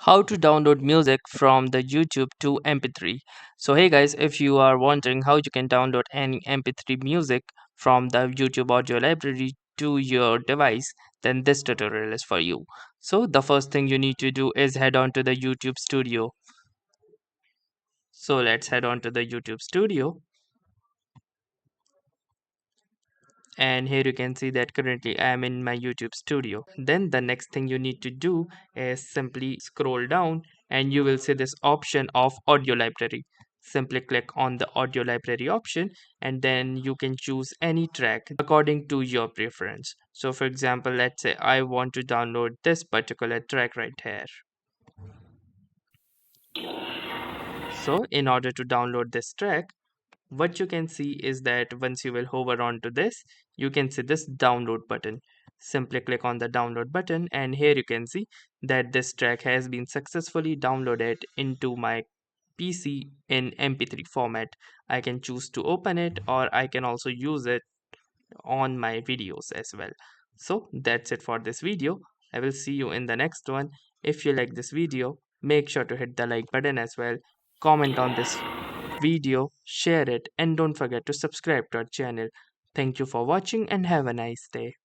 How to download music from the YouTube to MP3. So hey guys, if you are wondering how you can download any MP3 music from the YouTube audio library to your device, then this tutorial is for you. So the first thing you need to do is head on to the YouTube studio. So let's head on to the YouTube studio, and here you can see that currently I am in my YouTube studio. Then the next thing you need to do is simply scroll down and you will see this option of audio library. Simply click on the audio library option and then you can choose any track according to your preference. So for example, let's say I want to download this particular track right here. So in order to download this track, what you can see is that once you will hover onto this, you can see this download button. Simply click on the download button and here you can see that this track has been successfully downloaded into my PC in MP3 format. I can choose to open it or I can also use it on my videos as well. So that's it for this video. I will see you in the next one. If you like this video, make sure to hit the like button as well. Comment on this video, share it, and don't forget to subscribe to our channel. Thank you for watching and have a nice day.